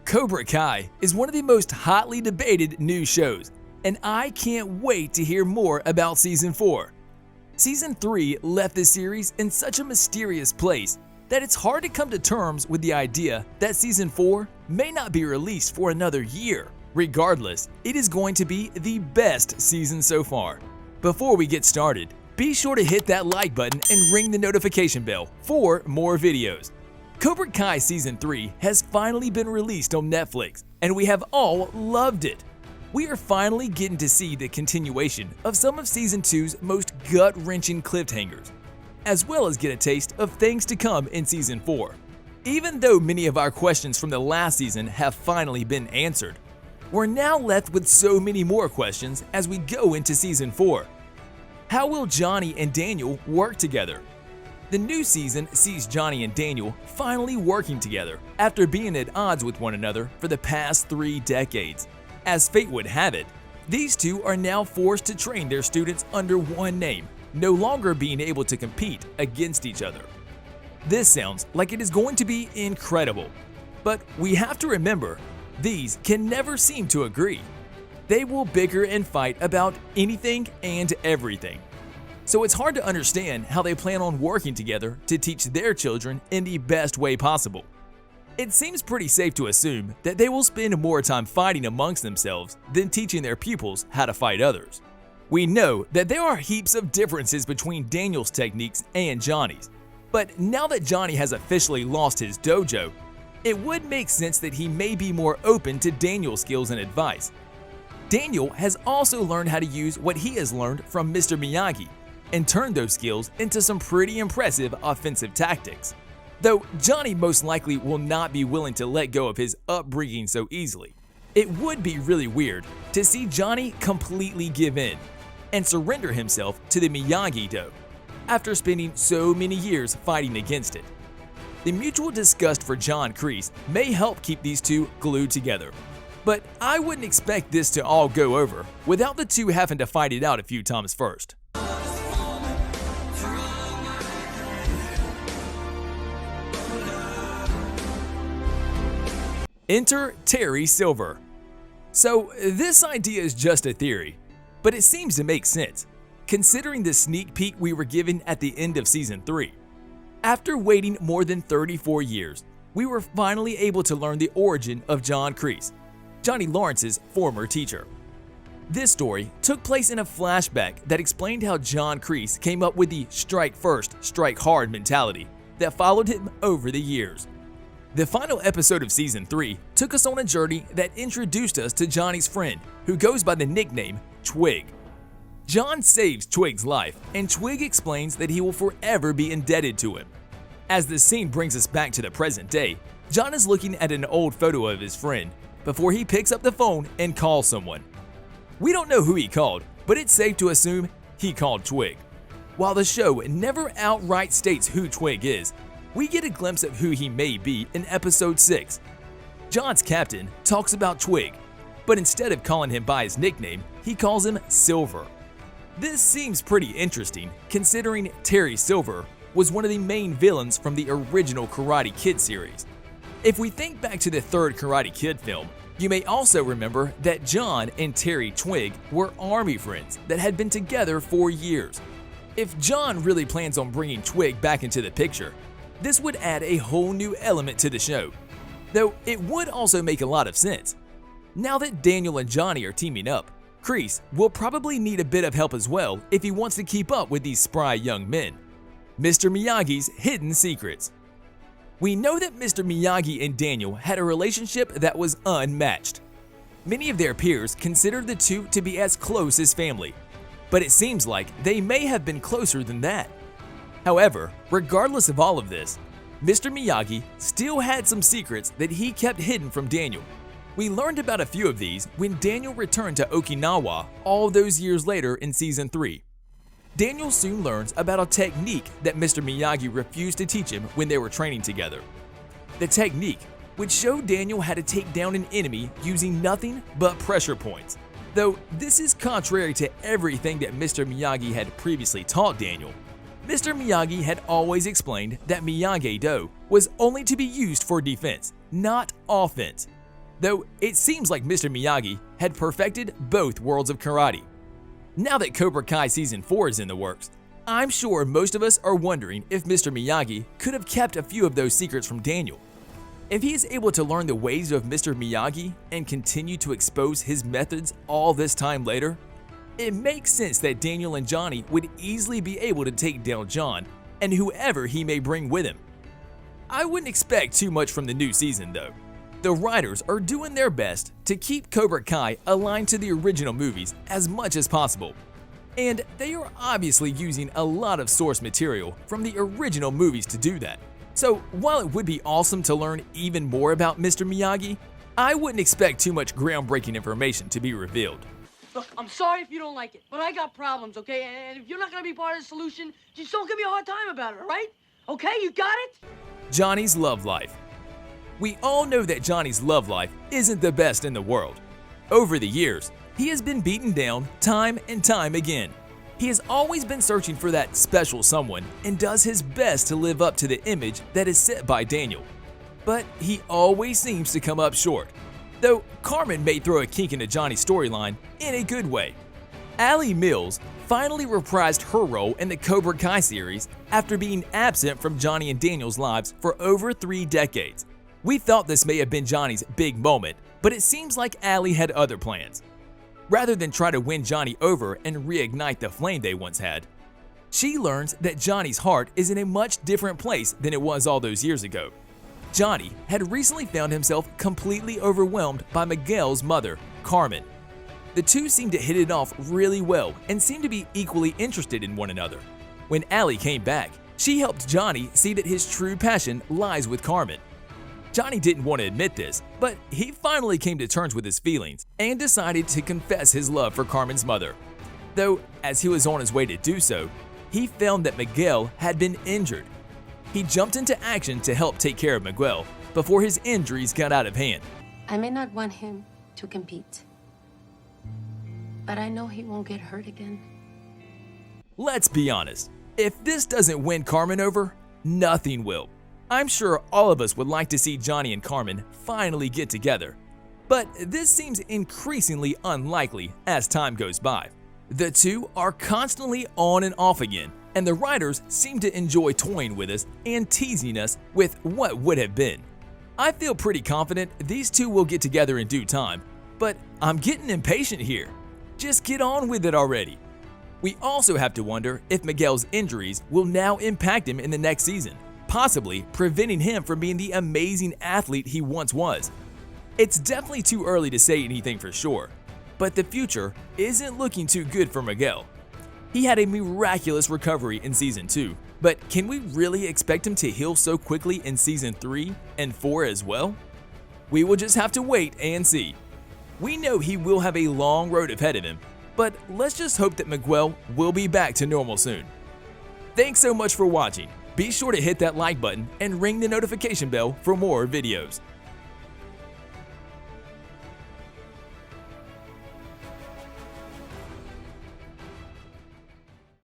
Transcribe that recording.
Cobra Kai is one of the most hotly debated new shows, and I can't wait to hear more about Season 4. Season 3 left the series in such a mysterious place that it's hard to come to terms with the idea that Season 4 may not be released for another year. Regardless, it is going to be the best season so far. Before we get started, be sure to hit that like button and ring the notification bell for more videos. Cobra Kai Season 3 has finally been released on Netflix, and we have all loved it. We are finally getting to see the continuation of some of Season 2's most gut-wrenching cliffhangers, as well as get a taste of things to come in Season 4. Even though many of our questions from the last season have finally been answered, we're now left with so many more questions as we go into Season 4. How will Johnny and Daniel work together? The new season sees Johnny and Daniel finally working together after being at odds with one another for the past 3 decades. As fate would have it, these two are now forced to train their students under one name, no longer being able to compete against each other. This sounds like it is going to be incredible, but we have to remember, these can never seem to agree. They will bicker and fight about anything and everything. So it's hard to understand how they plan on working together to teach their children in the best way possible. It seems pretty safe to assume that they will spend more time fighting amongst themselves than teaching their pupils how to fight others. We know that there are heaps of differences between Daniel's techniques and Johnny's, but now that Johnny has officially lost his dojo, it would make sense that he may be more open to Daniel's skills and advice. Daniel has also learned how to use what he has learned from Mr. Miyagi and turned those skills into some pretty impressive offensive tactics. Though Johnny most likely will not be willing to let go of his upbringing so easily, it would be really weird to see Johnny completely give in and surrender himself to the Miyagi-Do after spending so many years fighting against it. The mutual disgust for John Kreese may help keep these two glued together, but I wouldn't expect this to all go over without the two having to fight it out a few times first. Enter Terry Silver. So this idea is just a theory, but it seems to make sense, considering the sneak peek we were given at the end of Season 3. After waiting more than 34 years, we were finally able to learn the origin of John Kreese, Johnny Lawrence's former teacher. This story took place in a flashback that explained how John Kreese came up with the strike first, strike hard mentality that followed him over the years. The final episode of Season 3 took us on a journey that introduced us to Johnny's friend, who goes by the nickname Twig. John saves Twig's life, and Twig explains that he will forever be indebted to him. As the scene brings us back to the present day, John is looking at an old photo of his friend before he picks up the phone and calls someone. We don't know who he called, but it's safe to assume he called Twig. While the show never outright states who Twig is, we get a glimpse of who he may be in Episode 6. John's captain talks about Twig, but instead of calling him by his nickname, he calls him Silver. This seems pretty interesting, considering Terry Silver was one of the main villains from the original Karate Kid series. If we think back to the third Karate Kid film, you may also remember that John and Terry Twig were army friends that had been together for years. If John really plans on bringing Twig back into the picture, this would add a whole new element to the show, though it would also make a lot of sense. Now that Daniel and Johnny are teaming up, Kreese will probably need a bit of help as well if he wants to keep up with these spry young men. Mr. Miyagi's hidden secrets. We know that Mr. Miyagi and Daniel had a relationship that was unmatched. Many of their peers considered the two to be as close as family, but it seems like they may have been closer than that. However, regardless of all of this, Mr. Miyagi still had some secrets that he kept hidden from Daniel. We learned about a few of these when Daniel returned to Okinawa all those years later in Season 3. Daniel soon learns about a technique that Mr. Miyagi refused to teach him when they were training together. The technique would show Daniel how to take down an enemy using nothing but pressure points. Though this is contrary to everything that Mr. Miyagi had previously taught Daniel. Mr. Miyagi had always explained that Miyagi-Do was only to be used for defense, not offense. though it seems like Mr. Miyagi had perfected both worlds of karate. Now that Cobra Kai Season 4 is in the works, I'm sure most of us are wondering if Mr. Miyagi could have kept a few of those secrets from Daniel. If he is able to learn the ways of Mr. Miyagi and continue to expose his methods all this time later, it makes sense that Daniel and Johnny would easily be able to take down John and whoever he may bring with him. I wouldn't expect too much from the new season though. The writers are doing their best to keep Cobra Kai aligned to the original movies as much as possible, and they are obviously using a lot of source material from the original movies to do that. So while it would be awesome to learn even more about Mr. Miyagi, I wouldn't expect too much groundbreaking information to be revealed. Look, I'm sorry if you don't like it, but I got problems, okay? And if you're not gonna be part of the solution, just don't give me a hard time about it, all right? Okay, you got it? Johnny's love life. We all know that Johnny's love life isn't the best in the world. Over the years, he has been beaten down time and time again. He has always been searching for that special someone and does his best to live up to the image that is set by Daniel. But he always seems to come up short. Though Carmen may throw a kink into Johnny's storyline in a good way. Allie Mills finally reprised her role in the Cobra Kai series after being absent from Johnny and Daniel's lives for over 3 decades. We thought this may have been Johnny's big moment, but it seems like Allie had other plans. Rather than try to win Johnny over and reignite the flame they once had, she learns that Johnny's heart is in a much different place than it was all those years ago. Johnny had recently found himself completely overwhelmed by Miguel's mother, Carmen. The two seemed to hit it off really well and seemed to be equally interested in one another. When Allie came back, she helped Johnny see that his true passion lies with Carmen. Johnny didn't want to admit this, but he finally came to terms with his feelings and decided to confess his love for Carmen's mother. Though, as he was on his way to do so, he found that Miguel had been injured. He jumped into action to help take care of Miguel before his injuries got out of hand. I may not want him to compete, but I know he won't get hurt again. Let's be honest, if this doesn't win Carmen over, nothing will. I'm sure all of us would like to see Johnny and Carmen finally get together, but this seems increasingly unlikely as time goes by. The two are constantly on and off again, and the writers seem to enjoy toying with us and teasing us with what would have been. I feel pretty confident these two will get together in due time, but I'm getting impatient here. Just get on with it already. We also have to wonder if Miguel's injuries will now impact him in the next season, possibly preventing him from being the amazing athlete he once was. It's definitely too early to say anything for sure, but the future isn't looking too good for Miguel. He had a miraculous recovery in Season 2, but can we really expect him to heal so quickly in Season 3 and 4 as well? We will just have to wait and see. We know he will have a long road ahead of him, but let's just hope that Miguel will be back to normal soon. Thanks so much for watching. Be sure to hit that like button and ring the notification bell for more videos.